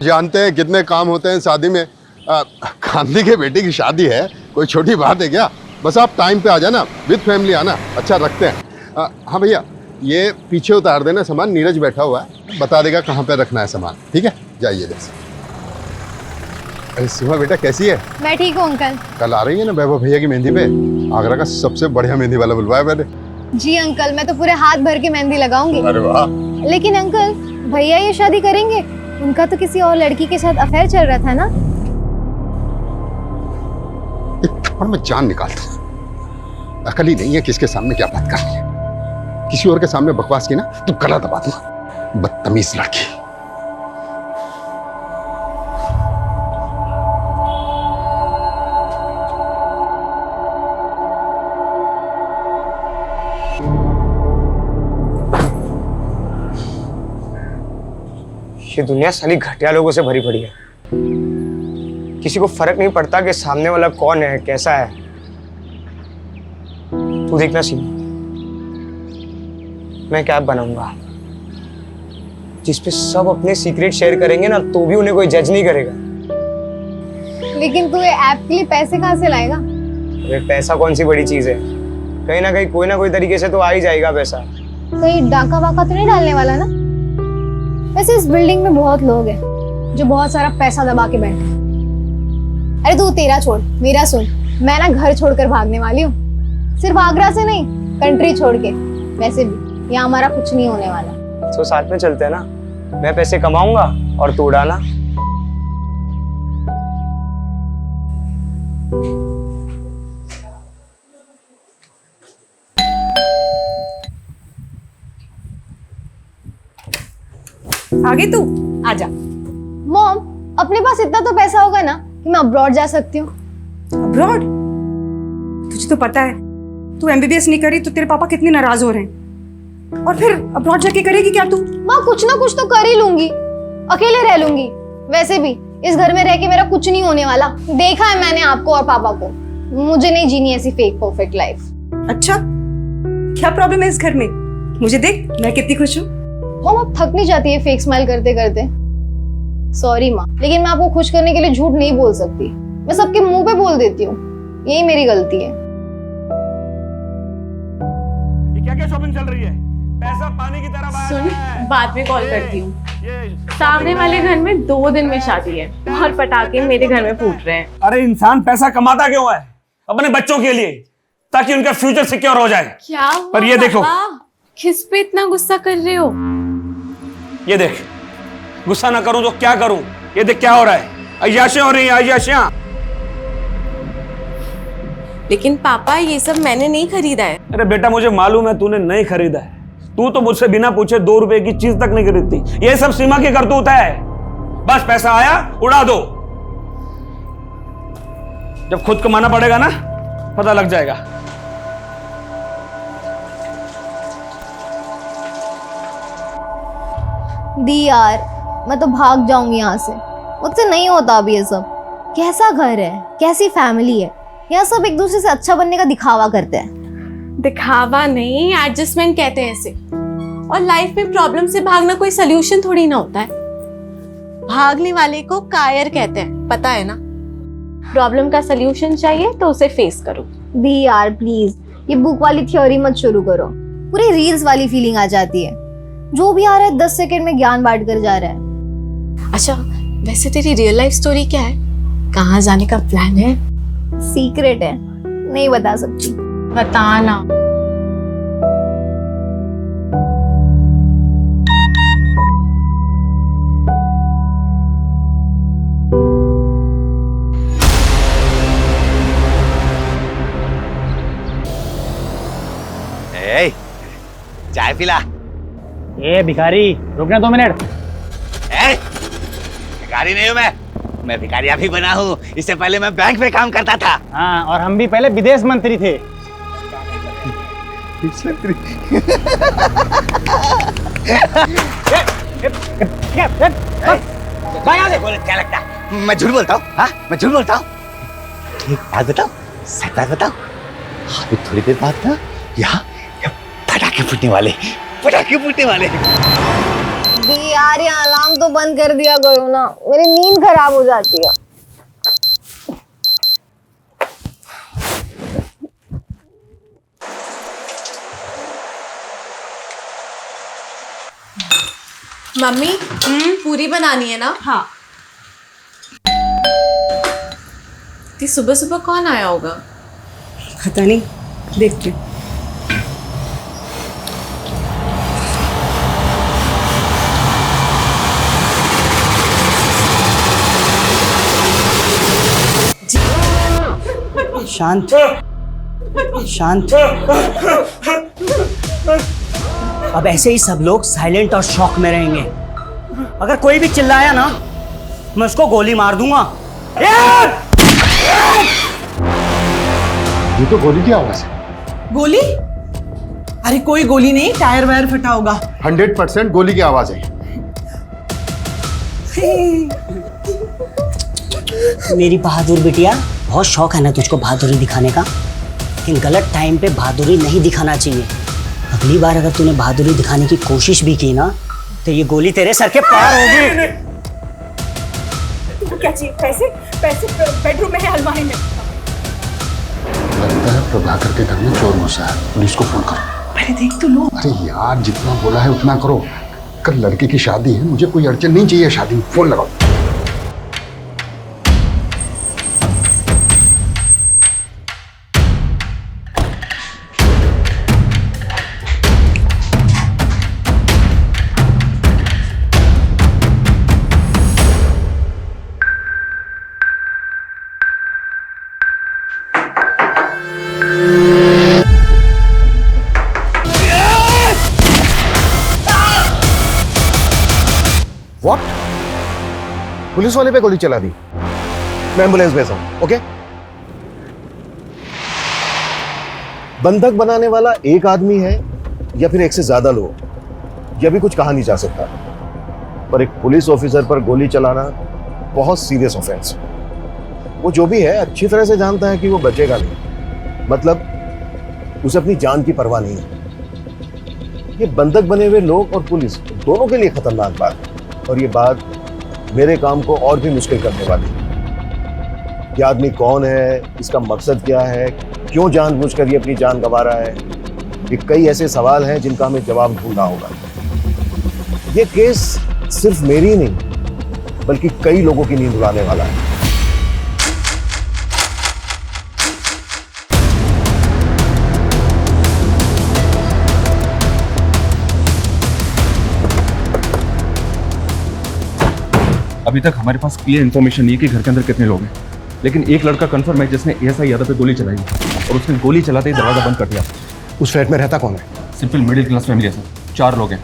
जानते हैं कितने काम होते हैं शादी में। गांधी के बेटी की शादी है, कोई छोटी बात है क्या? बस आप टाइम पे आ जाना, विद फैमिली आना। अच्छा रखते हैं। हाँ भैया, ये पीछे उतार देना सामान, नीरज बैठा हुआ है, बता देगा कहाँ पे रखना है सामान। ठीक है, जाइए जैसे। अरे सीमा बेटा कैसी है? मैं ठीक हूँ अंकल। कल आ रही है ना वैभव भैया की मेहंदी पे? आगरा का सबसे बढ़िया मेहंदी वाला बुलवाया मैंने। जी अंकल, मैं तो पूरे हाथ भर के मेहंदी लगाऊंगी। अरे वाह। लेकिन अंकल, भैया ये शादी करेंगे? उनका तो किसी और लड़की के साथ अफेयर चल रहा था ना? एक थप्पड़ में जान निकालता हूँ। अकल ही नहीं है किसके सामने क्या बात कर रही है। किसी और के सामने बकवास की ना तो गला दबा दूंगा। बदतमीज लड़की। ये दुनिया साली घटिया लोगों से भरी पड़ी है। किसी को फर्क नहीं पड़ता कि सामने वाला कौन है, कैसा है। तू देखना सीमा, मैं क्या बनाऊंगा जिसपे सब अपने सीक्रेट शेयर करेंगे ना, तो भी उन्हें कोई जज नहीं करेगा। लेकिन तू ये ऐप के लिए पैसे कहाँ से लाएगा? अरे पैसा कौन सी बड़ी चीज है, कहीं ना कहीं कोई ना कोई तरीके से तो आ ही जाएगा पैसा। कहीं डाका वाका तो नहीं डालने वाला ना? वैसे इस बिल्डिंग में बहुत लोग हैं जो बहुत सारा पैसा दबा के बैठे हैं। अरे तू तेरा छोड़, मेरा सुन। मैं ना घर छोड़कर भागने वाली हूँ, सिर्फ आगरा से नहीं, कंट्री छोड़ के। वैसे भी यहाँ हमारा कुछ नहीं होने वाला। तो साथ में चलते हैं ना, मैं पैसे कमाऊंगा और तू उड़ाना। आगे तू आजा। मॉम, अपने पास इतना तो पैसा होगा ना कि मैं अब्रॉड जा सकती हूँ। अब्रॉड? तुझे तो पता है तू एमबीबीएस नहीं करी तो तेरे पापा कितने नाराज हो रहे हैं। और फिर अब्रॉड जाके करेगी क्या तू? माँ कुछ ना कुछ तो कर ही लूंगी, अकेले रह लूंगी। वैसे भी इस घर में रह के मेरा कुछ नहीं होने वाला। देखा है मैंने आपको और पापा को। मुझे नहीं जीनी ऐसी फेक परफेक्ट लाइफ। अच्छा, क्या प्रॉब्लम है इस घर में? मुझे देख, मैं कितनी खुश हूँ। मॉम आप थक नहीं जाती है फेक स्माइल करते करते? सॉरी माँ, लेकिन मैं आपको खुश करने के लिए झूठ नहीं बोल सकती। मैं सबके मुंह पे बोल देती हूँ, यही मेरी गलती है। ये क्या क्या शॉपिंग चल रही है? पैसा पानी की तरह बहा रहा है। सुन, बाद में कॉल करती हूँ। सामने वाले घर में 2 दिन में शादी है और पटाखे मेरे घर में फूट रहे हैं। अरे इंसान पैसा कमाता क्यों है? अपने बच्चों के लिए, ताकि उनका फ्यूचर सिक्योर हो जाए। क्या पर ये देखो, किस पे इतना गुस्सा कर रहे हो? ये देख, गुस्सा ना करूं तो क्या करूं? ये देख क्या हो रहा है, अय्याशियां हो रही हैं, अय्याशियां। लेकिन पापा ये सब मैंने नहीं खरीदा है। अरे बेटा मुझे मालूम है तूने नहीं खरीदा है। तू तो मुझसे बिना पूछे 2 रुपए की चीज तक नहीं खरीदती। ये सब सीमा की करतूत है। बस पैसा आया उड़ा दो। जब खुद कमाना पड़ेगा ना, पता लग जाएगा। दी यार, मैं तो भाग जाऊंगी यहाँ से। मुझसे नहीं होता अभी ये सब। कैसा घर है, कैसी फैमिली है, यहाँ सब एक दूसरे से अच्छा बनने का दिखावा करते हैं। दिखावा नहीं, एडजस्टमेंट कहते हैं इसे। और लाइफ में प्रॉब्लम से भागना कोई सोल्यूशन थोड़ी ना होता है। भागने वाले को कायर कहते हैं, पता है ना? प्रॉब्लम का सोल्यूशन चाहिए तो उसे फेस करो। दी यार प्लीज, ये बुक वाली थ्योरी मत शुरू करो। पूरी रील्स वाली फीलिंग आ जाती है। जो भी आ रहा है 10 सेकंड में ज्ञान बांट कर जा रहा है। अच्छा, वैसे तेरी रियल लाइफ स्टोरी क्या है? कहाँ जाने का प्लान है? सीक्रेट है, नहीं बता सकती। बताना। चाय पिला। ए भिखारी, रुकना 2 मिनट। भिखारी नहीं हूँ मैं भिखारी अभी बना हूँ। इससे पहले मैं बैंक में काम करता था। हाँ, और हम भी पहले विदेश मंत्री थे। क्या लगता है मैं झूठ बोलता हूँ? हाँ, मैं झूठ बोलता हूँ। एक बात बताओ, सच बात बताओ। अभी थोड़ी देर बाद ना यहाँ पटाखे फूटने वाले, पटाखे फूटने वाले। दीदी यार ये अलार्म तो बंद कर दिया करो ना, मेरी नींद खराब हो जाती है। मम्मी पूरी बनानी है ना? हाँ। इतनी सुबह सुबह कौन आया होगा? पता नहीं, देखते हैं। शांत शांत। अब ऐसे ही सब लोग साइलेंट और शॉक में रहेंगे। अगर कोई भी चिल्लाया ना, मैं उसको गोली मार दूंगा। ये तो गोली की आवाज है। गोली? अरे कोई गोली नहीं, टायर वायर फटा होगा। 100% गोली की आवाज है। मेरी बहादुर बिटिया, बहुत शौक है ना तुझको बहादुरी दिखाने का, लेकिन गलत टाइम पे बहादुरी नहीं दिखाना चाहिए। अगली बार अगर तूने बहादुरी दिखाने की कोशिश भी की ना, तो ये गोली तेरे सर के पार होगी। क्या चाहिए? पैसे? पैसे बेडरूम में है, अलमारी में। लगता है प्रभाकर के घर में चोर घुसा है, पुलिस को फोन करो। अरे देख तो लो। अरे यार जितना बोला है उतना करो। कल लड़के की शादी है, मुझे कोई अड़चन नहीं चाहिए शादी में। फोन लगाओ। What? पुलिस वाले पे गोली चला दी। मैं एम्बुलेंस भेज रहा हूं, ओके? बंधक बनाने वाला एक आदमी है या फिर एक से ज्यादा लोग, यह भी कुछ कहा नहीं जा सकता। पर एक पुलिस ऑफिसर पर गोली चलाना बहुत सीरियस ऑफेंस। वो जो भी है अच्छी तरह से जानता है कि वो बचेगा नहीं, मतलब उसे अपनी जान की परवाह नहीं है। ये बंधक बने हुए लोग और पुलिस दोनों के लिए खतरनाक बात है, और ये बात मेरे काम को और भी मुश्किल करने वाली है। ये आदमी कौन है, इसका मकसद क्या है, क्यों जानबूझकर ये अपनी जान गंवा रहा है, ये कई ऐसे सवाल हैं जिनका हमें जवाब ढूंढना होगा। ये केस सिर्फ मेरी नहीं बल्कि कई लोगों की नींद उड़ाने वाला है। अभी तक हमारे पास क्लियर इन्फॉर्मेशन नहीं है कि घर के अंदर कितने लोग हैं, लेकिन एक लड़का कंफर्म है जिसने एएसआई यादव पे गोली चलाई और उसने गोली चलाते ही दरवाजा बंद कर दिया। उस फ्लैट में रहता कौन है? सिंपल मिडिल क्लास फैमिली है सर। 4 लोग हैं।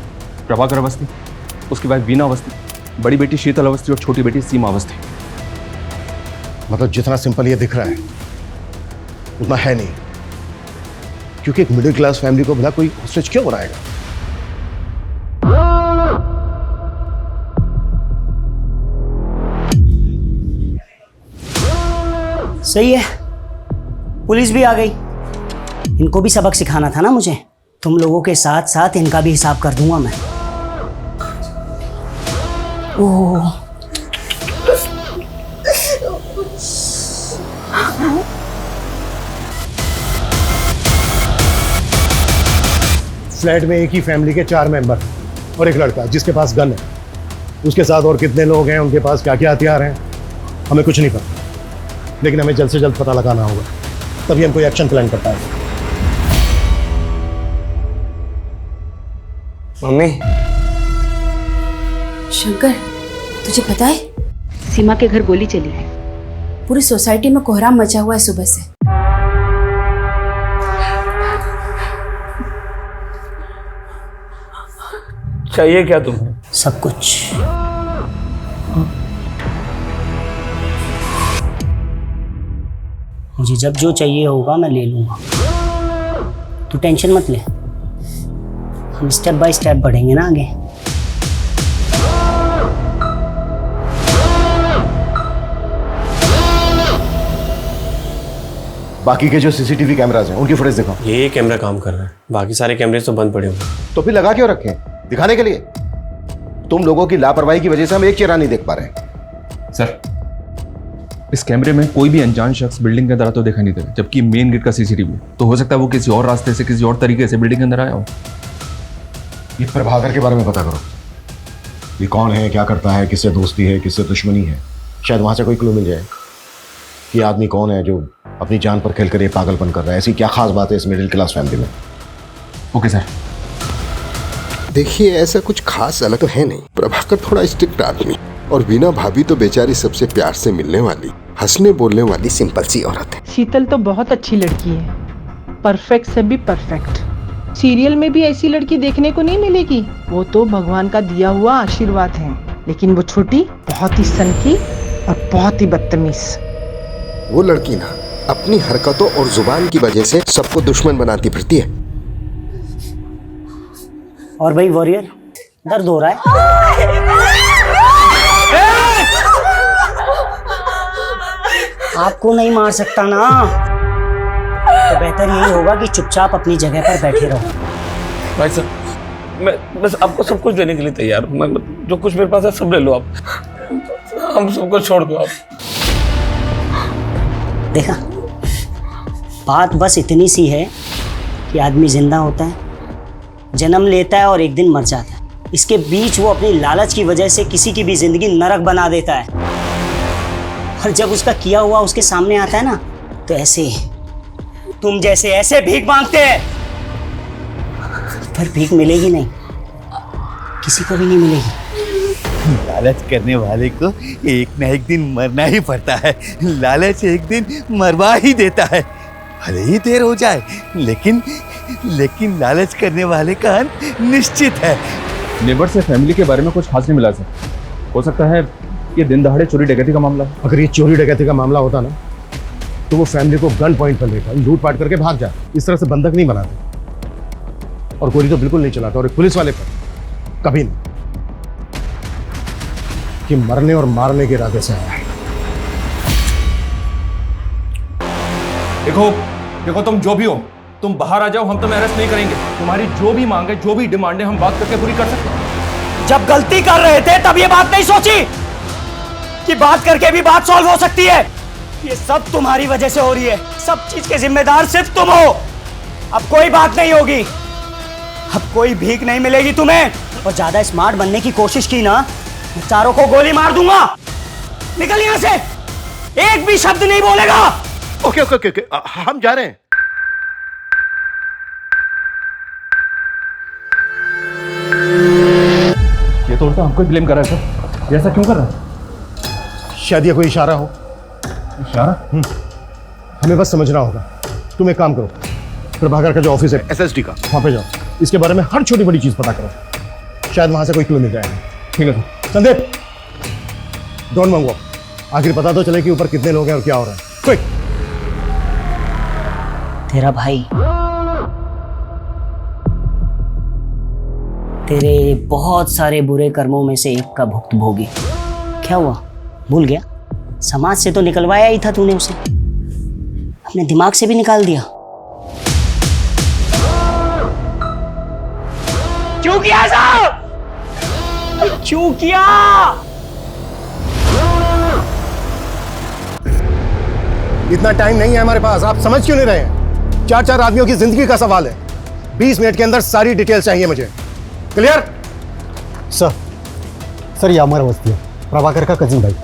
प्रभाकर अवस्थी, उसकी वाइफ वीना अवस्थी, बड़ी बेटी शीतल अवस्थी और छोटी बेटी सीमा अवस्थी। मतलब जितना सिंपल ये दिख रहा है उतना है नहीं, क्योंकि एक मिडिल क्लास फैमिली को भला कोई हॉस्टेज क्यों बनाएगा? सही है, पुलिस भी आ गई। इनको भी सबक सिखाना था ना मुझे। तुम लोगों के साथ साथ इनका भी हिसाब कर दूंगा मैं। ओह, फ्लैट में एक ही फैमिली के 4 मेंबर और एक लड़का जिसके पास गन है। उसके साथ और कितने लोग हैं, उनके पास क्या क्या हथियार हैं, हमें कुछ नहीं पता, लेकिन हमें जल्द से जल्द पता लगाना होगा, तभी हम कोई एक्शन प्लान कर पाएंगे। मम्मी, शंकर, तुझे पता है सीमा के घर गोली चली है। पूरी सोसाइटी में कोहराम मचा हुआ है सुबह से। चाहिए क्या तुम्हें? सब कुछ। मुझे जब जो चाहिए होगा मैं ले लूंगा, तू टेंशन मत ले। हम स्टेप बाय स्टेप बढ़ेंगे ना आगे। बाकी के जो सीसीटीवी कैमरास हैं उनकी फुटेज दिखाओ। ये कैमरा काम कर रहा है, बाकी सारे कैमरे तो बंद पड़े हुए। तो फिर लगा क्यों रखे हैं? दिखाने के लिए। तुम लोगों की लापरवाही की वजह से हम एक चेहरा नहीं देख पा रहे। सर, इस कैमरे में कोई भी अनजान शख्स बिल्डिंग के अंदर आता तो देखा नहीं दे, जबकि मेन गेट का सीसीटीवी तो हो सकता है वो किसी और रास्ते से, किसी और तरीके से बिल्डिंग के अंदर आया हो। ये प्रभाकर के बारे में पता करो। ये कौन है, क्या करता है, किससे दोस्ती है, किससे दुश्मनी है। शायद वहां से कोई क्लू मिल जाए कि आदमी कौन है जो अपनी जान पर खेलकर ये पागलपन कर रहा है। ऐसी क्या खास बात है इस मिडिल क्लास फैमिली में। Okay sir. देखिए, ऐसा कुछ खास अलग तो है नहीं। प्रभाकर थोड़ा स्ट्रिक्ट आदमी और वीना भाभी तो बेचारी सबसे प्यार से मिलने वाली, हंसने बोलने वाली सिंपल सी औरत है। शीतल तो बहुत अच्छी लड़की है, परफेक्ट से भी परफेक्ट। सीरियल में भी ऐसी लड़की देखने को नहीं मिलेगी। वो तो भगवान का दिया हुआ आशीर्वाद है। लेकिन वो छोटी बहुत ही सनकी और बहुत ही बदतमीज। वो लड़की ना अपनी हरकतों और जुबान की वजह से सबको दुश्मन बनाती फिरती है। और भाई वॉरियर, दर्द हो रहा है? आपको नहीं मार सकता ना, तो बेहतर यही होगा कि चुपचाप अपनी जगह पर बैठे रहो। भाई साहब, मैं बस आपको सब कुछ देने के लिए तैयार हूँ। मैं जो कुछ मेरे पास है सब ले लो आप, हम सबको छोड़ दो आप। देखा, बात बस इतनी सी है कि आदमी जिंदा होता है, जन्म लेता है और एक दिन मर जाता है। इसके बीच वो अपनी लालच की वजह से किसी की भी जिंदगी नरक बना देता है। और जब उसका किया हुआ उसके सामने आता है ना, तो ऐसे तुम जैसे ऐसे भीख मांगते हैं, पर भीख मिलेगी नहीं, किसी को भी नहीं मिलेगी। लालच करने वाले को एक ना एक दिन मरना ही पड़ता है। लालच एक दिन मरवा ही देता है, भले ही देर हो जाए, लेकिन लालच करने वाले का अंत निश्चित है। नेबर से फैमिली के बारे में कुछ खास नहीं मिला सर। हो सकता है ये दिन दहाड़े चोरी डकैती का मामला है। अगर ये चोरी डकैती का मामला होता ना, तो वो फैमिली को गन पॉइंट पर लेकर लूटपाट करके भाग जाते। इस तरह से बंधक नहीं बनाते। और गोली तो बिल्कुल नहीं चलाता, और एक पुलिस वाले पर कभी नहीं, कि मरने और मारने के इरादे से आया है। देखो तुम जो भी हो, तुम बाहर आ जाओ, हम तुम्हें अरेस्ट नहीं करेंगे। तुम्हारी जो भी मांग है, जो भी डिमांड है, हम बात करके पूरी कर सकते हैं। जब गलती कर रहे थे तब ये बात नहीं सोची कि बात करके भी बात सॉल्व हो सकती है। ये सब तुम्हारी वजह से हो रही है। सब चीज के जिम्मेदार सिर्फ तुम हो। अब कोई बात नहीं होगी, अब कोई भीख नहीं मिलेगी तुम्हें। और ज्यादा स्मार्ट बनने की कोशिश की ना, मैं चारों को गोली मार दूंगा। निकल यहां से, एक भी शब्द नहीं बोलेगा। ओके ओके ओके ओके, हम जा रहे हैं। ये तो उल्टा हमको ब्लेम कर रहा है सर। ये ऐसा क्यों कर रहा है? शायद ये कोई इशारा हो। इशारा? हमें बस समझना होगा। तुम एक काम करो, प्रभाकर का जो ऑफिस है एसएसडी का, वहां पे जाओ। इसके बारे में हर छोटी बड़ी चीज पता करो। शायद वहां से कोई क्लू मिल जाएगा। ठीक है सर। संदीप, डोंट मंगो, आखिर पता तो चले कि ऊपर कितने लोग हैं और क्या हो रहा है। क्विक। तेरा भाई तेरे बहुत सारे बुरे कर्मों में से एक का भुक्तभोगी। क्या हुआ, भूल गया? समाज से तो निकलवाया ही था तूने उसे, अपने दिमाग से भी निकाल दिया। क्यों किया साहब? क्यों किया? इतना टाइम नहीं है हमारे पास, आप समझ क्यों नहीं रहे हैं? 4-4 आदमियों की जिंदगी का सवाल है। 20 मिनट के अंदर सारी डिटेल चाहिए मुझे। क्लियर? सर ये अमर अवस्थी है, प्रभाकर का कजिन भाई।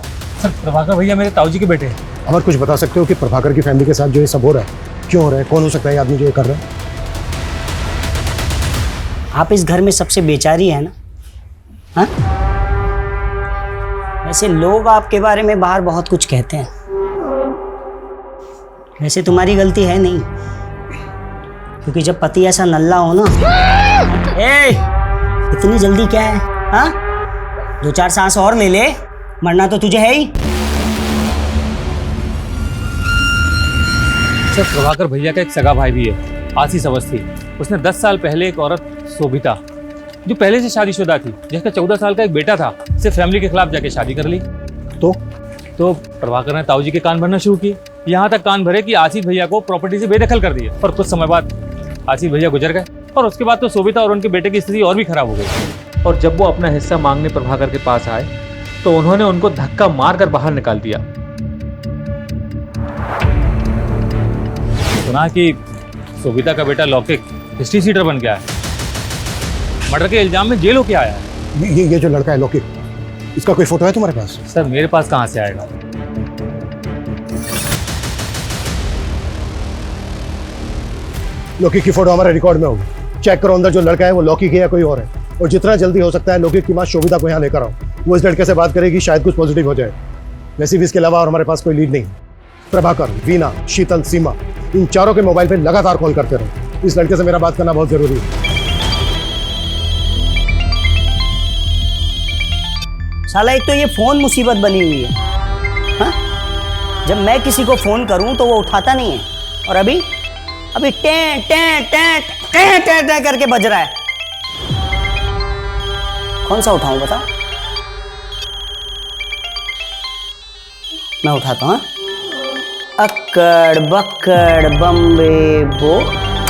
सर प्रभाकर भैया मेरे ताऊजी के बेटे हैं। अमर, कुछ बता सकते हो कि प्रभाकर की फैमिली के साथ जो ये सब हो रहा है, क्यों हो रहा है? कौन हो सकता है आदमी जो ये कर रहा है? आप इस घर में सबसे बेचारी है ना? हाँ? वैसे लोग आपके बारे में बाहर बहुत कुछ कहते हैं, वैसे तुम्हारी गलती है नहीं, क्योंकि जब पति ऐसा नल्ला हो ना। इतनी जल्दी क्या है? हाँ, 2-4 सांस और ले ले, मरना तो तुझे है ही। सर प्रभाकर भैया का एक सगा भाई भी है, आशीष अवस्थी। उसने 10 साल पहले एक औरत शोभिता, जो पहले से शादीशुदा थी, जिसका 14 साल का एक बेटा था, से फैमिली के खिलाफ जाके शादी कर ली। तो प्रभाकर ने ताऊजी के कान भरना शुरू किए। यहाँ तक कान भरे कि आशीष भैया को प्रॉपर्टी से बेदखल कर दिया। और कुछ समय बाद आशीष भैया गुजर गए, और उसके बाद तो शोभिता और उनके बेटे की स्थिति और भी खराब हो गई। और जब वो अपना हिस्सा मांगने प्रभाकर के पास आए तो उन्होंने उनको धक्का मारकर बाहर निकाल दिया। सुना कि सोभिता का बेटा लौकिक हिस्ट्री सीटर बन गया है, मर्डर के इल्जाम में जेल होके आया है। ये जो लड़का है लौकिक, इसका कोई फोटो है तुम्हारे पास? सर मेरे पास कहाँ से आएगा? लौकिक की फोटो हमारे रिकॉर्ड में होगी, चेक करो अंदर जो लड़का है वो लौकिक है या कोई और है, और जितना जल्दी हो सकता है लौकिक की माँ शोभिता को यहाँ लेकर आओ। वो इस लड़के से बात करेगी, शायद कुछ पॉजिटिव हो जाए। वैसे भी इसके अलावा और हमारे पास कोई लीड नहीं। प्रभाकर, वीना, शीतल, सीमा, इन चारों के मोबाइल पे लगातार कॉल करते रहो। इस लड़के से मेरा बात करना बहुत जरूरी है। साला एक तो ये फोन मुसीबत बनी हुई है, हाँ? जब मैं किसी को फोन करूं तो वो उठाता नहीं है, और अभी टे टे टे टे टे टे करके बज रहा है। कौन सा उठाऊं बता? मैं उठाता हूं। अक्कड़ बक्कड़ बम्बे बो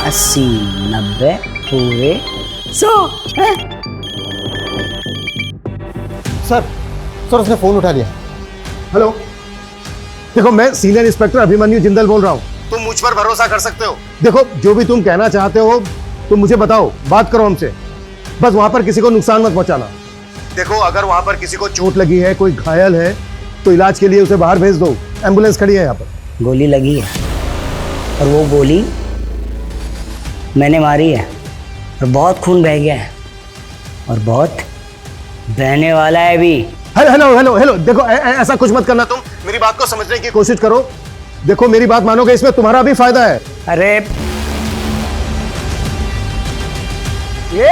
80 90 पूरे 100। सर उसने फोन उठा लिया। हेलो, देखो मैं सीनियर इंस्पेक्टर अभिमन्यु जिंदल बोल रहा हूँ। तुम मुझ पर भरोसा कर सकते हो। देखो जो भी तुम कहना चाहते हो तुम मुझे बताओ, बात करो हमसे, बस वहां पर किसी को नुकसान मत पहुंचाना। देखो अगर वहां पर किसी को चोट लगी है, कोई घायल है, तो इलाज के लिए उसे बाहर भेज दो, एम्बुलेंस खड़ी है यहाँ पर। गोली लगी है और वो गोली मैंने मारी है, और बहुत खून बह गया है और बहुत बहने वाला है भी। हेलो हेलो हेलो, देखो ऐसा कुछ मत करना, तुम मेरी बात को समझने की कोशिश करो। देखो मेरी बात मानोगे, इसमें तुम्हारा भी फायदा है। अरे ये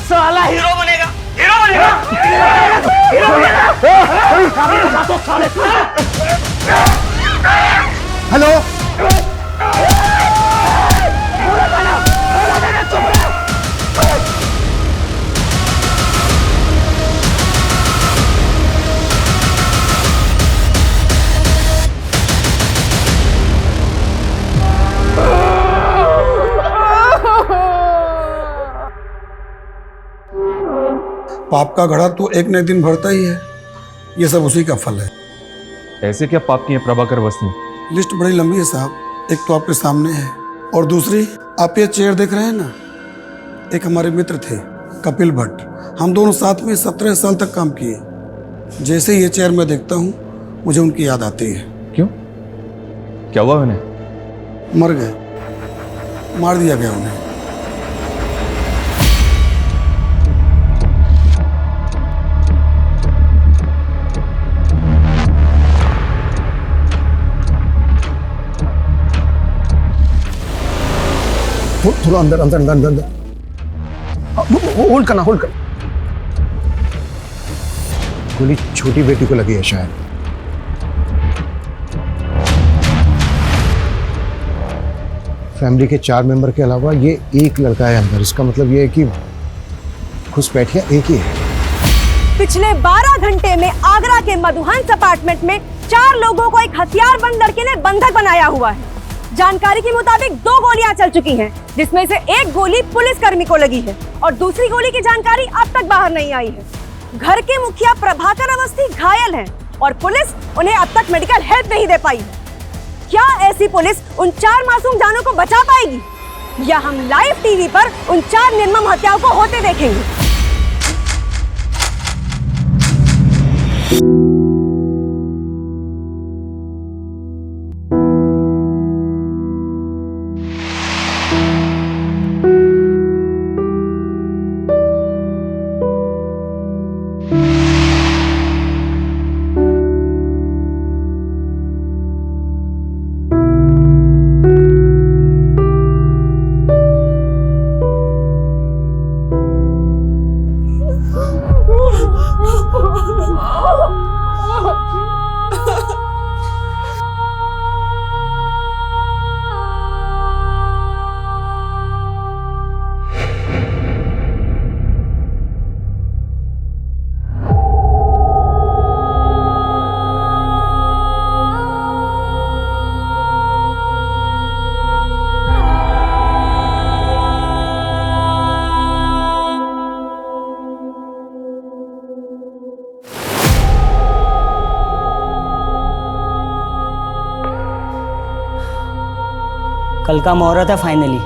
साला हीरो बनेगा, हीरो बनेगा, हीरो बनेगा। हेलो पाप का घड़ा तो एक न एक दिन भरता ही है, ये सब उसी का फल है। ऐसे क्या पाप किए प्रभाकर वस्ती? लिस्ट बड़ी लंबी है साहब, एक तो आपके सामने है, और दूसरी आप ये चेयर देख रहे हैं ना, एक हमारे मित्र थे कपिल भट्ट, हम दोनों साथ में 17 साल तक काम किए। जैसे ये चेयर मैं देखता हूँ मुझे उनकी याद आती है। क्यों, क्या हुआ उन्हें? मर गए, मार दिया गया उन्हें। थोड़ा अंदर अंदर अंदर अंदर, होल्ड करना, होल्ड कर। गोली छोटी बेटी को लगी है शायद। फैमिली के 4 मेंबर के अलावा ये एक लड़का है अंदर, इसका मतलब ये है कि घुसपैठिया एक ही है। पिछले 12 घंटे में आगरा के मधुहंस अपार्टमेंट में 4 लोगों को एक हथियारबंद लड़के ने बंधक बनाया हुआ है। जानकारी के मुताबिक 2 गोलियां चल चुकी हैं, जिसमें से एक गोली पुलिसकर्मी को लगी है और दूसरी गोली की जानकारी अब तक बाहर नहीं आई है। घर के मुखिया प्रभाकर अवस्थी घायल हैं और पुलिस उन्हें अब तक मेडिकल हेल्प नहीं दे पाई। क्या ऐसी पुलिस उन 4 मासूम जानों को बचा पाएगी, या हम लाइव टीवी पर उन 4 निर्मम हत्याओं को होते देखेंगे? कल का मुहूर्त है फाइनली।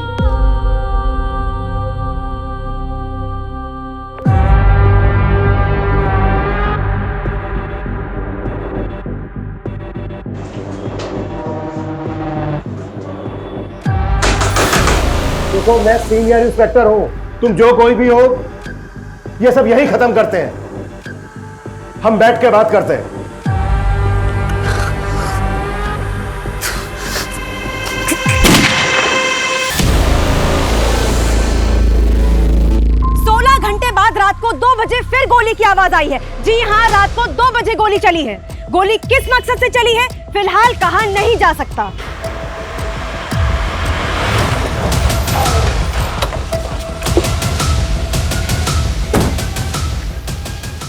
देखो, मैं सीनियर इंस्पेक्टर हूं, तुम जो कोई भी हो, ये सब यही खत्म करते हैं। हम बैठ के बात करते हैं। 16 घंटे बाद रात को 2 बजे फिर गोली की आवाज आई है। जी हाँ, रात को 2 बजे गोली चली है। गोली किस मकसद से चली है फिलहाल कहा नहीं जा सकता।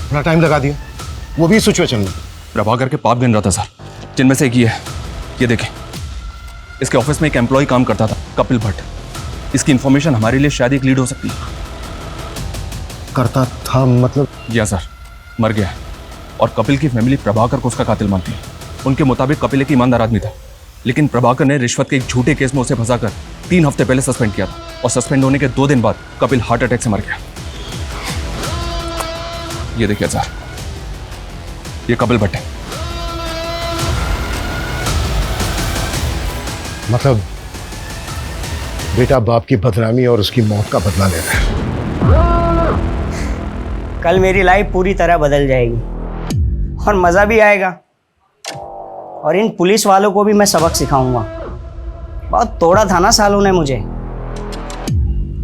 बड़ा टाइम लगा दिया, वो भी सिचुएशन में। प्रभाकर के पाप गिन रहा था सर, जिनमें से एक ये है। ये देखें, इसके ऑफिस में एक एम्प्लॉय काम करता था, कपिल भट्ट। इसकी इंफॉर्मेशन हमारे लिए शायद एक लीड हो सकती है। करता था मतलब? या सर, मर गया है और कपिल की फैमिली प्रभाकर को उसका कातिल मानती है। उनके मुताबिक कपिल एक ईमानदार आदमी था, लेकिन प्रभाकर ने रिश्वत के एक झूठे केस में उसे फंसाकर 3 हफ्ते पहले सस्पेंड किया था और सस्पेंड होने के 2 दिन बाद कपिल हार्ट अटैक से मर गया। ये देखिए सर, ये कपिल भट्ट है। मतलब बेटा बाप की बदनामी और उसकी मौत का बदला ले रहा है। कल मेरी लाइफ पूरी तरह बदल जाएगी और मज़ा भी आएगा, और इन पुलिस वालों को भी मैं सबक सिखाऊंगा। बहुत तोड़ा था ना सालों ने मुझे,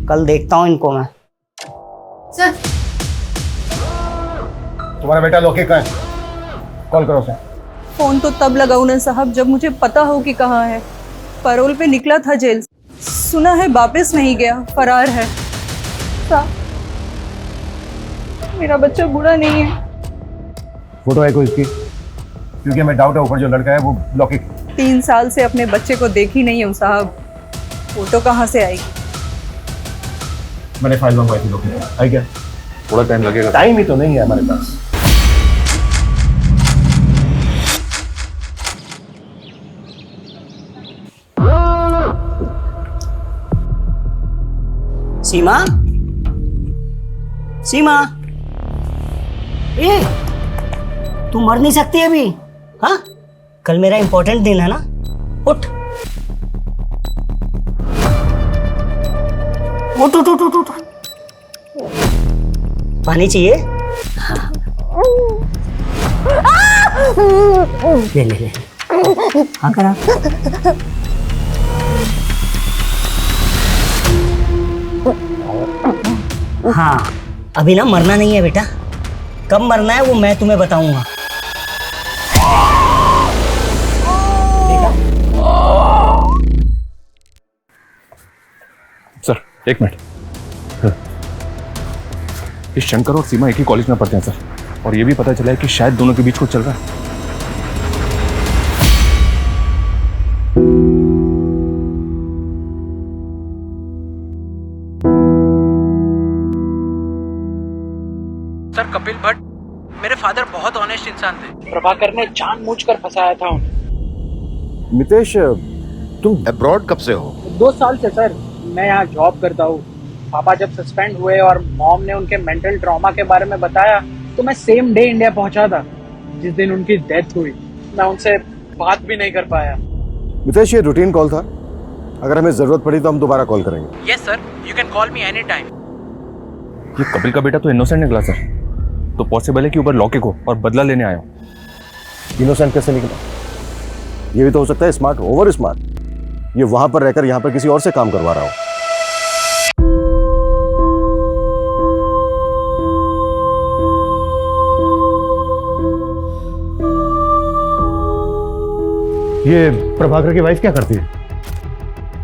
कल देखता हूँ इनको मैं। सर, तुम्हारा बेटा लोके कहाँ है? कॉल करो उसे। फोन तो तब लगाऊं ना साहब जब मुझे पता हो कि कहाँ है। पैरोल पे निकला था जेल से, सुना है वापस नहीं गया, फरार है। साहब, मेरा बच्चा बुरा नहीं है। फोटो है कोई इसकी? क्योंकि हमें डाउट है ऊपर जो लड़का है वो लोके। 3 साल से अपने बच्चे को देखी नहीं हूँ साहब, फोटो कहाँ से आएगी? मैंने फाइल मंगवाई थी लोके, आई क्या? थोड़ा टाइम लगेगा। टाइम ही तो नहीं है हमारे पास। सीमा, सीमा, ए, तू मर नहीं सकती अभी। हाँ, कल मेरा इंपॉर्टेंट दिन है ना, उठ उठ उठ उठ उठ उठ। पानी चाहिए? हाँ। ले ले ले, हाँ करा। हाँ, अभी ना मरना नहीं है बेटा, कब मरना है वो मैं तुम्हें बताऊंगा। Sir, 1 minute. इस शंकर और सीमा एक ही कॉलेज में पढ़ते हैं सर, और ये भी पता चला है कि शायद दोनों के बीच कुछ चल रहा है। सर, कपिल भट्ट मेरे फादर बहुत ऑनेस्ट इंसान थे। प्रभाकर ने जानबूझकर फंसाया था उन्हें। मितेश, तुम अब्रॉड कब से हो? 2 साल से सर, मैं यहाँ जॉब करता हूँ। पापा जब सस्पेंड हुए और मॉम ने उनके मेंटल ट्रॉमा के बारे में बताया तो मैं सेम डे इंडिया पहुंचा था जिस दिन उनकी डेथ हुई। मैं उनसे बात भी नहीं कर पाया। मितेश, ये रूटीन कॉल था, अगर हमें जरूरत पड़ी तो हम दोबारा कॉल करेंगे। Yes sir, you can call me any time. ये कपिल का बेटा तो इनोसेंट निकला सर, तो पॉसिबल है कि ऊपर लौके को और बदला लेने आया हो। इनोसेंट कैसे निकला? ये भी तो हो सकता है स्मार्ट, ओवर स्मार्ट। ये वहां पर रहकर यहाँ पर किसी और से काम करवा रहा हो। ये प्रभाकर की वाइफ क्या करती है?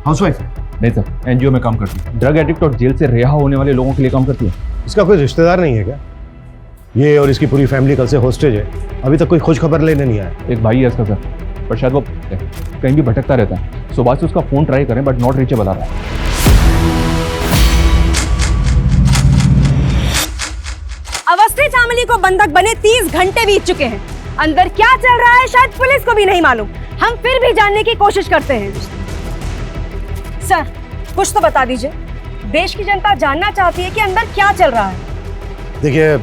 हाउसवाइफ है? नहीं सर, एनजीओ में काम करती है। ड्रग एडिक्ट और जेल से रिहा होने वाले लोगों के लिए काम करती है। इसका कोई रिश्तेदार नहीं है क्या? ये और इसकी पूरी फैमिली कल से हॉस्टेज है, अभी तक कोई खोज खबर लेने नहीं आया। एक भाई है इसका सर, पर शायद वो कहीं भी भटकता रहता है। सुबह से उसका फोन ट्राई करें बट नॉट रीचेबल आ रहा है। अवस्थी फैमिली को बंधक बने 30 घंटे बीत चुके हैं। अंदर क्या चल रहा है शायद पुलिस को भी नहीं मालूम। हम फिर भी जानने की कोशिश करते हैं। सर, कुछ तो बता दीजिए। देश की जनता जानना चाहती है कि अंदर क्या चल रहा है। देखिए,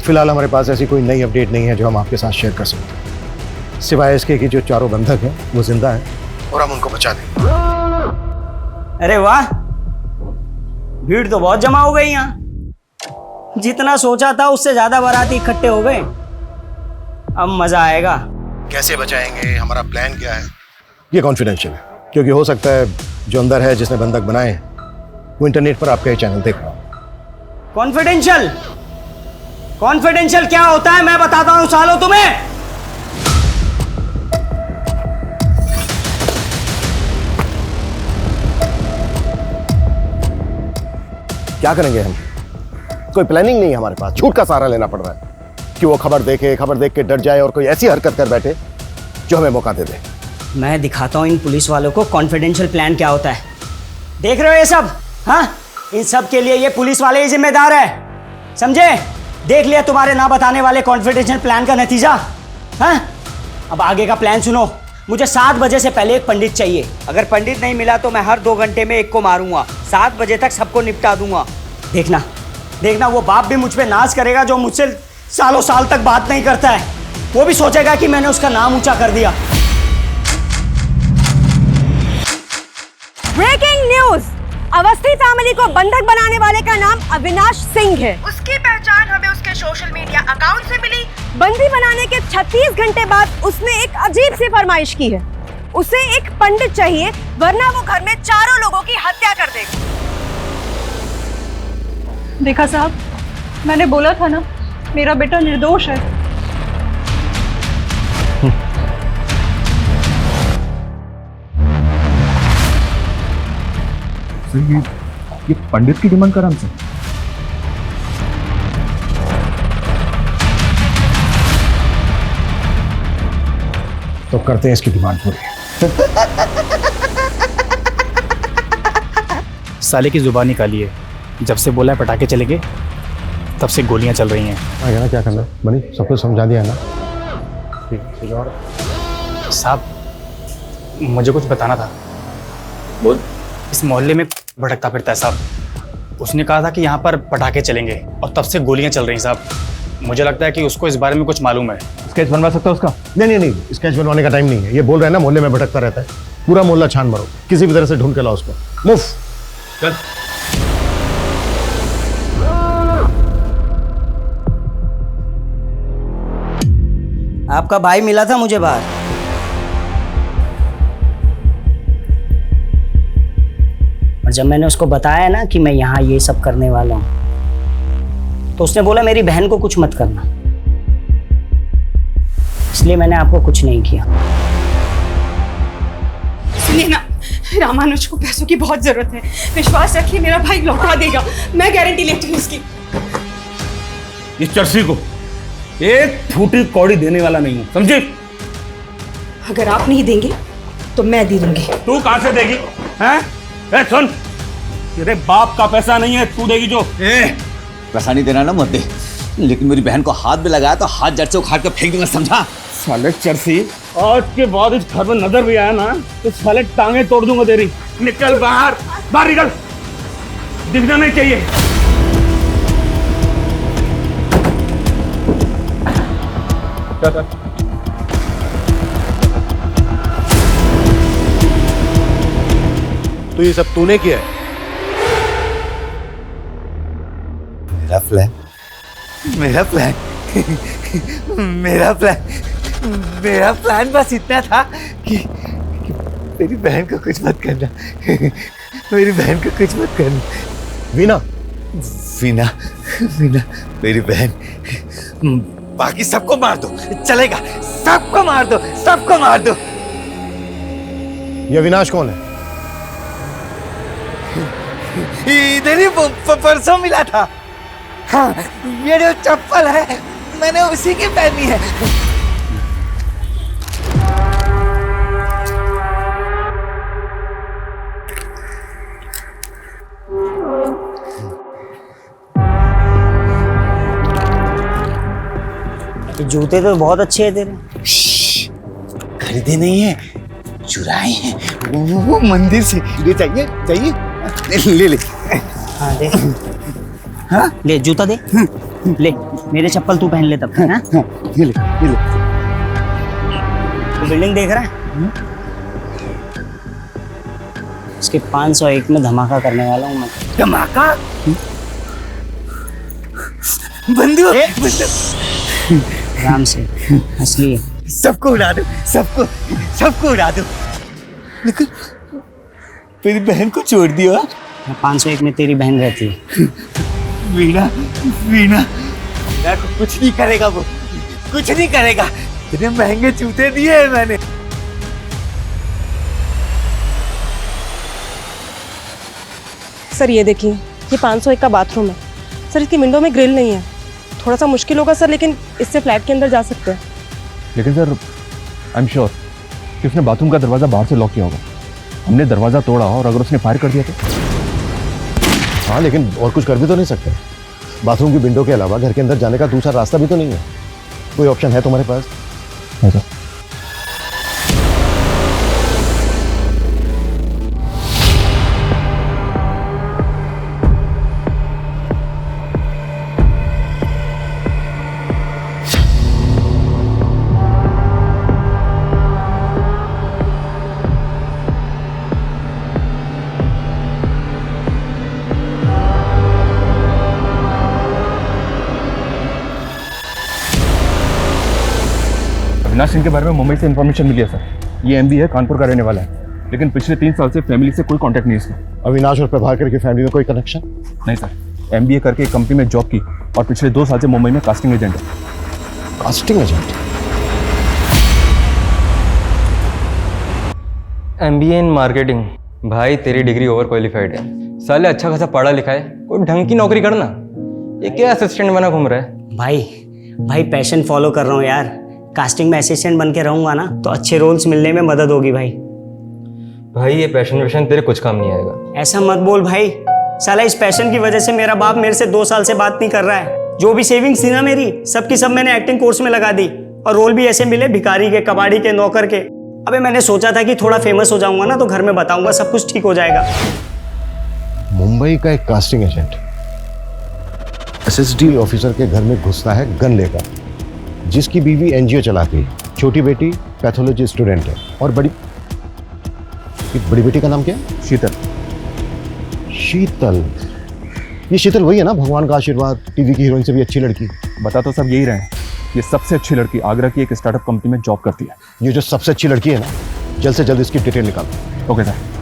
फिलहाल हमारे पास ऐसी कोई नई अपडेट नहीं है जो हम आपके साथ शेयर कर सकते हैं, सिवाय इसके कि जो चारों बंधक हैं वो जिंदा हैं और हम उनको बचा देंगे। अरे वाह, भीड़ तो बहुत जमा हो गई यहाँ। जितना सोचा था उससे ज्यादा बाराती इकट्ठे हो गए। अब मजा आएगा। कैसे बचाएंगे, हमारा प्लान क्या है, ये कॉन्फिडेंशियल है, क्योंकि हो सकता है जो अंदर है जिसने बंधक बनाए हैं वो इंटरनेट पर आपका ये चैनल देख रहा हो। कॉन्फिडेंशियल? कॉन्फिडेंशियल क्या होता है मैं बताता हूँ सालो तुम्हें। क्या करेंगे हम? कोई प्लानिंग नहीं है हमारे पास, झूठ का सहारा लेना पड़ रहा है कि वो खबर देख के डर जाए और कोई ऐसी हरकत कर बैठे जो हमें मौका दे दे। मैं दिखाता हूँ इन पुलिस वालों को कॉन्फिडेंशियल प्लान क्या होता है। देख रहे हो ये सब? हाँ, इन सब के लिए ये पुलिस वाले ही जिम्मेदार है, समझे? देख लिया तुम्हारे ना बताने वाले कॉन्फिडेंशियल प्लान का नतीजा। हाँ, अब आगे का प्लान सुनो। मुझे 7 बजे से पहले एक पंडित चाहिए। अगर पंडित नहीं मिला तो मैं हर 2 घंटे में एक को मारूंगा। 7 बजे तक सबको निपटा दूंगा। देखना देखना, वो बाप भी मुझ पे नाज करेगा जो मुझसे सालों साल तक बात नहीं करता है। वो भी सोचेगा कि मैंने उसका नाम ऊंचा कर दिया। Breaking news! अवस्थी फैमिली को बंधक बनाने वाले का नाम अविनाश सिंह है। उसकी पहचान हमें उसके सोशल मीडिया अकाउंट से मिली। बंदी बनाने के 36 घंटे बाद उसने एक अजीब सी फरमाइश की है। उसे एक पंडित चाहिए, वरना वो घर में चारों लोगों की हत्या कर देगा। देखा साहब, मैंने बोला था ना, मेरा बेटा निर्दोष है। ये पंडित की डिमांड करा हमसे। तो करते हैं इसकी डिमांड पूरी। साले की जुबान निकाली है। जब से बोला है पटाखे चलेंगे तब से गोलियां चल रही हैं। आगे ना क्या करना बनी, सब कुछ समझा दिया है ना? ठीक और साहब, मुझे कुछ बताना था। बोल। इस मोहल्ले में भटकता फिरता है साहब। उसने कहा था कि यहाँ पर पटाखे चलेंगे और तब से गोलियां चल रही हैं साहब। मुझे लगता है कि उसको इस बारे में कुछ मालूम है। स्केच बनवा सकता है उसका? नहीं, स्केच बनवाने का टाइम नहीं है। ये बोल रहे हैं ना मोहल्ले में भटकता रहता है। पूरा मोहल्ला छान मारो, किसी भी तरह से ढूंढ के लाओ उसको। मूव। चल। आपका भाई मिला था मुझे बाहर। और जब मैंने उसको बताया ना कि मैं यहाँ ये सब करने वाला हूँ, तो उसने बोला मेरी बहन को कुछ मत करना। इसलिए मैंने आपको कुछ नहीं किया। सुनिए ना, रामानुज को पैसों की बहुत जरूरत है। विश्वास रखिए, मेरा भाई लौटा देगा। मैं गारंटी लेती हूँ उसकी। इस चर्सी को एक फूटी कौड़ी देने वाला नहीं हूं, समझे? अगर आप नहीं देंगे तो मैं दे दूंगी। तू कहां से देगी? हैं? सुन, तेरे बाप का पैसा नहीं है, तू देगी जो। पैसा नहीं देना ना मत दे, लेकिन मेरी बहन को हाथ में लगाया तो हाथ जड़ से उखाड़ के फेंक दूंगा, समझा? साले चर्सी, आज के बाद इस घर में नजर भी आया ना तो साले टांगे तोड़ दूंगा तेरी। निकल बाहर, बाहर निकल, दिखना नहीं चाहिए। तो ये सब तूने किया है? मेरा प्लान मेरा प्लान बस इतना था कि मेरी बहन को कुछ मत करना। मेरी बहन को कुछ मत करना। वीना मेरी बहन। बाकी सबको मार दो, चलेगा। सबको मार दो। ये अविनाश कौन है? इधर ही परसों मिला था। हाँ, ये जो चप्पल है मैंने उसी की पहनी है। जूते तो बहुत अच्छे हैं तेरे। खरीदे नहीं है, चुराए हैं वो मंदिर से। ले चाहिए चाहिए ले ले। हाँ दे। हाँ ले जूता दे। ले मेरे चप्पल तू पहन ले तब। हाँ ये ले ये ले। तो बिल्डिंग देख रहा है? इसके 501 में धमाका करने वाला हूँ मैं। धमाका? बंदूक आराम से असली है। सबको उड़ा दो, सबको उड़ा दो। लेकिन मेरी बहन को छोड़ दिया। 501 में तेरी बहन रहती है। वीणा को कुछ नहीं करेगा, वो कुछ नहीं करेगा। इतने महंगे जूते दिए हैं मैंने। सर ये देखिए, ये 501 का बाथरूम है सर। इसकी विंडो में ग्रिल नहीं है, थोड़ा सा मुश्किल होगा सर, लेकिन इससे फ्लैट के अंदर जा सकते हैं। लेकिन सर आई एम श्योर कि उसने बाथरूम का दरवाज़ा बाहर से लॉक किया होगा। हमने दरवाज़ा तोड़ा और अगर उसने फायर कर दिया तो? हाँ, लेकिन और कुछ कर भी तो नहीं सकते। बाथरूम की विंडो के अलावा घर के अंदर जाने का दूसरा रास्ता भी तो नहीं है। कोई ऑप्शन है तुम्हारे पास? है सर। अविनाश सिंह के बारे में मुंबई से इन्फॉर्मेशन मिली है सर। ये एमबी है, कानपुर का रहने वाला है, लेकिन पिछले 3 साल से फैमिली से कोई कांटेक्ट नहीं है इसका। अविनाश और प्रभाकर की फैमिली में कोई कनेक्शन? नहीं सर। एमबीए करके एक कंपनी में जॉब की और पिछले 2 साल से मुंबई में कास्टिंग एजेंट है। Casting agent? MBA in marketing. भाई तेरी डिग्री ओवर क्वालिफाइड है, साले अच्छा खासा पढ़ा लिखा है, कोई ढंग की नौकरी करना। ये क्या असिस्टेंट बना घूम रहा है? भाई पैशन फॉलो कर रहा हूँ यार। कास्टिंग में असिस्टेंट बन के रहूंगा ना तो अच्छे रोल्स मिलने में मदद होगी भाई। ये पैशन तेरे कुछ काम नहीं आएगा। ऐसा मत बोल भाई, साला इस पैशन की वजह से मेरा बाप मेरे से 2 साल से बात नहीं कर रहा है। जो भी सेविंग्स थी ना मेरी, सबकी सब मैंने एक्टिंग कोर्स में लगा दी और रोल भी ऐसे मिले भिखारी के, कबाड़ी के, नौकर के। अबे मैंने सोचा था कि थोड़ा फेमस हो जाऊंगा ना तो घर में बताऊंगा, सब कुछ ठीक हो जाएगा। मुंबई का एक कास्टिंग एजेंट SSD ऑफिसर के घर में घुसता है गन लेकर, जिसकी बीवी एनजीओ चलाती है, छोटी बेटी पैथोलॉजी स्टूडेंट है और बड़ी बेटी का नाम क्या है? शीतल। ये शीतल वही है ना, भगवान का आशीर्वाद, टीवी की हीरोइन से भी अच्छी लड़की। बता तो सब यही रहे हैं। ये सबसे अच्छी लड़की आगरा की एक स्टार्टअप कंपनी में जॉब करती है। ये जो सबसे अच्छी लड़की है ना, जल्द से जल्द इसकी डिटेल निकालो। Okay sir.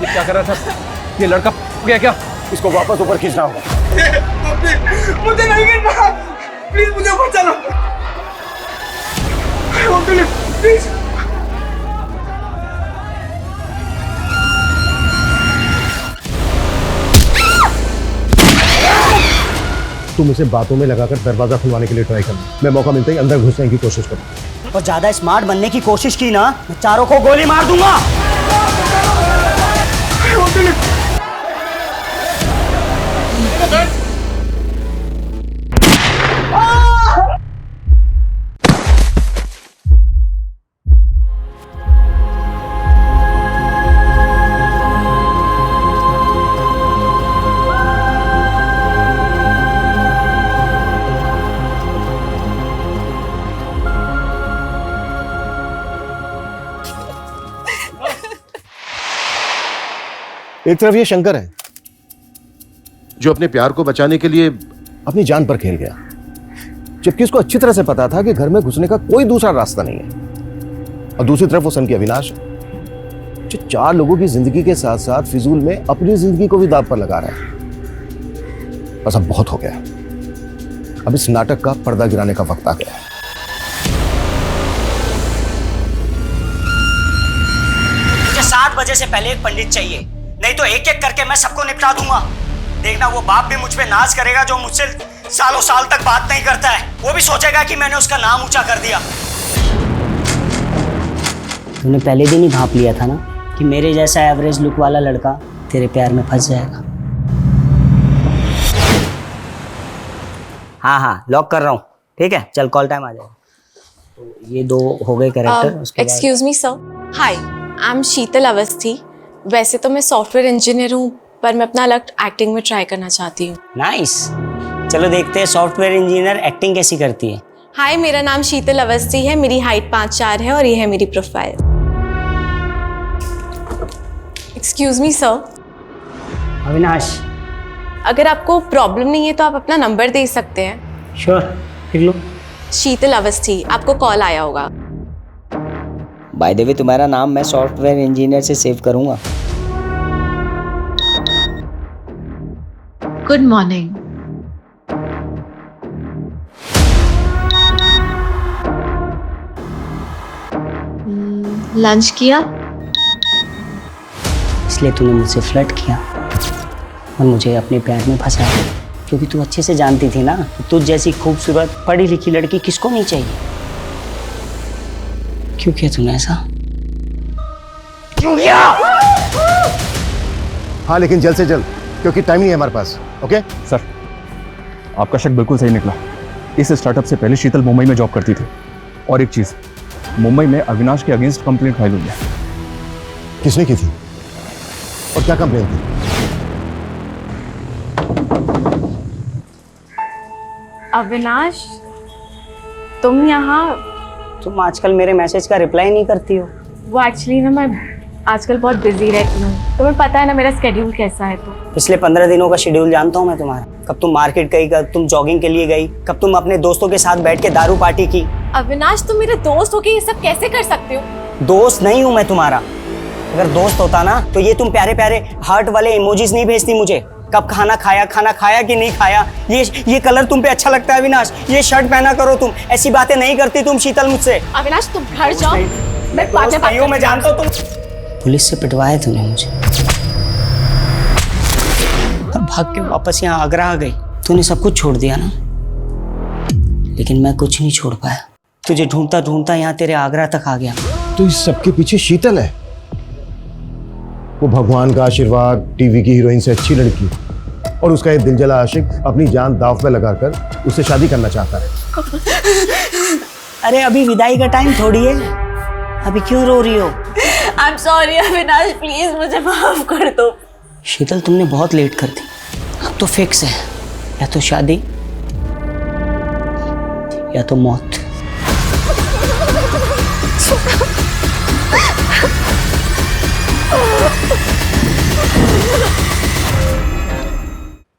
क्या कर रहा था? ये लड़का गया क्या? इसको वापस ऊपर खींचना होगा। मुझे नहीं गिरना, प्लीज मुझे ऊपर चलो। प्लीज। तुम इसे बातों में लगाकर दरवाजा खुलवाने के लिए ट्राई करना। मैं मौका मिलते ही अंदर घुसने की कोशिश करूँ। और ज्यादा स्मार्ट बनने की कोशिश की ना, मैं चारों को गोली मार दूंगा। एक तरफ ये शंकर है जो अपने प्यार को बचाने के लिए अपनी जान पर खेल गया, जबकि उसको अच्छी तरह से पता था कि घर में घुसने का कोई दूसरा रास्ता नहीं है। और दूसरी तरफ वो सन की अविनाश जो 4 लोगों की जिंदगी के साथ साथ फिजूल में अपनी जिंदगी को भी दांव पर लगा रहा है। बस अब बहुत हो गया, अब इस नाटक का पर्दा गिराने का वक्त आ गया है। बजे से पहले एक पंडित चाहिए, नहीं तो एक एक करके मैं सबको निपटा दूंगा। देखना वो बाप भी मुझ पे नाज करेगा जो मुझसे सालों साल तक बात नहीं करता है। वो भी सोचेगा कि मैंने उसका नाम ऊंचा कर दिया। तूने पहले दिन ही भांप लिया था ना कि मेरे जैसा एवरेज लुक वाला लड़का तेरे प्यार में फंस जाएगा। हाँ लॉक कर रहा हूँ, ठीक है? चल कॉल टाइम आ जाएगा। तो ये 2 हो गए character. Excuse me sir, hi, I am Sheetal Awasthi. वैसे तो मैं सॉफ्टवेयर इंजीनियर हूँ, पर मैं अपना लक एक्टिंग में ट्राई करना चाहती हूँ। नाइस, चलो देखते हैं सॉफ्टवेयर इंजीनियर एक्टिंग कैसी करती है। हाय, मेरा नाम शीतल अवस्थी है, मेरी हाइट 5'4" है और ये है मेरी profile. Excuse me sir. Avinash. अगर आपको प्रॉब्लम नहीं है तो आप अपना नंबर दे सकते हैं। श्योर, लिख लो। शीतल अवस्थी, आपको कॉल आया होगा। बाय द वे तुम्हारा नाम मैं सॉफ्टवेयर इंजीनियर से सेव करूंगा। Good morning. लंच किया? इसलिए तूने मुझसे फ्लर्ट किया और मुझे अपने प्यार में फंसाया, क्योंकि तू अच्छे से जानती थी ना कि तुझ जैसी खूबसूरत पढ़ी लिखी लड़की किसको नहीं चाहिए। क्यों किया तूने ऐसा? क्यों किया? हाँ, लेकिन जल्द से जल्द, क्योंकि टाइम नहीं है हमारे पास। ओके सर, आपका शक बिल्कुल सही निकला। इस स्टार्टअप से पहले शीतल मुंबई में जॉब करती थी। और एक चीज, मुंबई में अविनाश के अगेंस्ट कंप्लेंट फाइल हुई है। किसने की थी और क्या कंप्लेंट थी? अविनाश, तुम यहाँ? तुम आजकल मेरे मैसेज का रिप्लाई नहीं करती हो। वो एक्चुअली ना मैं आजकल बहुत बिजी रहती हूँ, तुम्हें पता है ना मेरा स्केड्यूल कैसा है। तो पिछले 15 दिनों का शेड्यूल जानता हूँ मैं तुम्हारा। कब तुम मार्केट गई, कब तुम जॉगिंग के लिए गई, कब तुम अपने दोस्तों के साथ बैठ के दारू पार्टी की। अविनाश, तुम मेरे दोस्त हो के ये सब कैसे कर सकते हो? दोस्त नहीं हूँ मैं तुम्हारा। अगर दोस्त होता ना तो ये तुम प्यारे प्यारे हार्ट वाले इमोजीज नहीं भेजती मुझे। कब खाना खाया कि नहीं खाया, ये कलर तुम पे अच्छा लगता है अविनाश, ये शर्ट पहना करो तुम, ऐसी बातें नहीं करती तुम शीतल मुझसे। अविनाश, तुम घर जाओ, मैं बाद में बात मैं जानता हूँ तुम पुलिस से पिटवाया तूने मुझे और भाग के वापस यहाँ आगरा आ गई। तूने सब कुछ छोड़ दिया ना, लेकिन मैं कुछ नहीं छोड़ पाया। तुझे ढूंढता ढूंढता यहाँ तेरे आगरा तक आ गया। तो इस सबके पीछे शीतल है, वो भगवान का आशीर्वाद, टीवी की हीरोइन से अच्छी लड़की, और उसका एक दिलजला आशिक अपनी जान दांव पे लगाकर उससे शादी करना चाहता है। अरे अभी विदाई का टाइम थोड़ी है, अभी क्यों रो रही हो? I am sorry Avinash, please मुझे माफ कर दो। शीतल, तुमने बहुत लेट कर दी। अब तो फिक्स है, या तो शादी या तो मौत।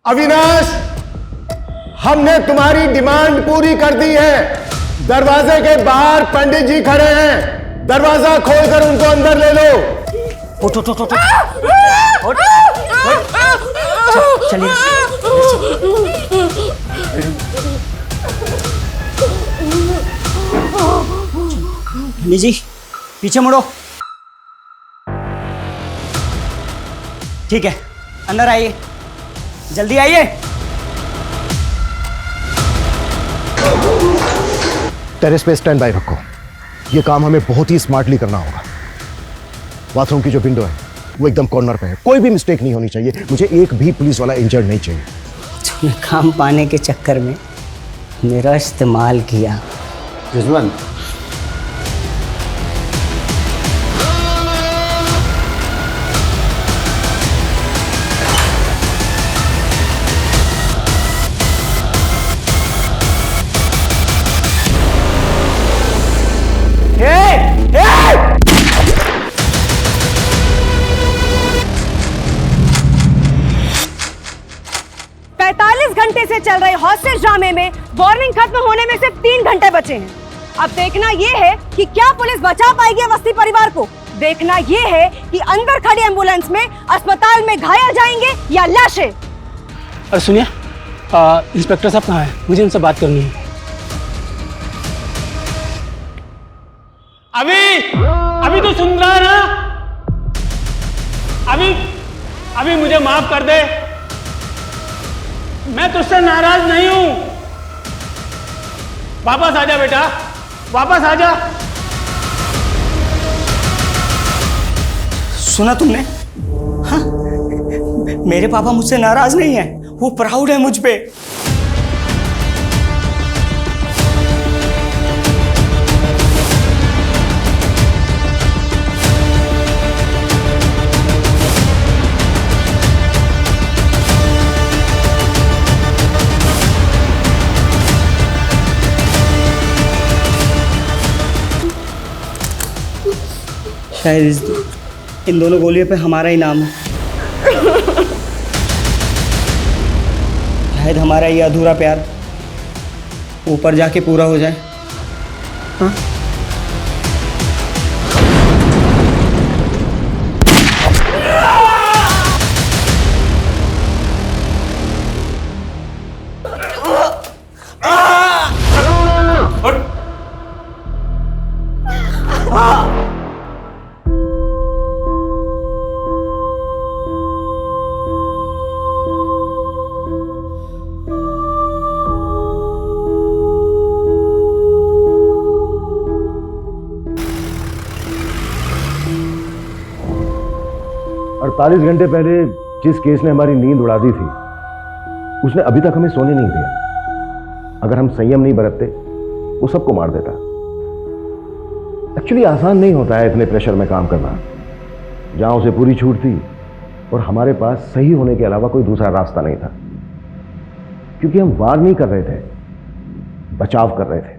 अविनाश, हमने तुम्हारी डिमांड पूरी कर दी है। दरवाजे के बाहर पंडित जी खड़े हैं, दरवाजा खोलकर उनको अंदर ले लो। उठ उठ उठ उठ उठ। चलिए। पंडित जी, पीछे मुड़ो। ठीक है, अंदर आइए, जल्दी आइए। टेरेस पे स्टैंड बाय रखो, ये काम हमें बहुत ही स्मार्टली करना होगा। बाथरूम की जो विंडो है वो एकदम कॉर्नर पे है, कोई भी मिस्टेक नहीं होनी चाहिए। मुझे एक भी पुलिस वाला इंजर्ड नहीं चाहिए। तूने काम पाने के चक्कर में मेरा इस्तेमाल किया। रिजवान, घंटे से चल रहे हॉस्टेज ड्रामे में वार्निंग खत्म होने में सिर्फ 3 घंटे बचे हैं। अब देखना ये है कि क्या पुलिस बचा पाएगी अवस्थी परिवार को। देखना ये है कि अंदर खड़ी एम्बुलेंस में अस्पताल में घायल जाएंगे या लाशें। और सुनिए, इंस्पेक्टर साहब कहाँ हैं? मुझे उनसे बात करनी है। अभी तो सुन रहा है ना? भी मुझे माफ कर दे। मैं तुझसे नाराज नहीं हूं। वापस आ जा बेटा, वापस आ जा। सुना तुमने? हाँ, मेरे पापा मुझसे नाराज नहीं है, वो प्राउड है मुझ पे। शायद इन दोनों गोलियों पे हमारा ही नाम है। शायद हमारा ये अधूरा प्यार ऊपर जाके पूरा हो जाए। हाँ? अड़तालीस घंटे पहले जिस केस ने हमारी नींद उड़ा दी थी, उसने अभी तक हमें सोने नहीं दिया। अगर हम संयम नहीं बरतते, वो सबको मार देता। एक्चुअली आसान नहीं होता है इतने प्रेशर में काम करना। जहां उसे पूरी छूट थी और हमारे पास सही होने के अलावा कोई दूसरा रास्ता नहीं था, क्योंकि हम वार नहीं कर रहे थे, बचाव कर रहे थे।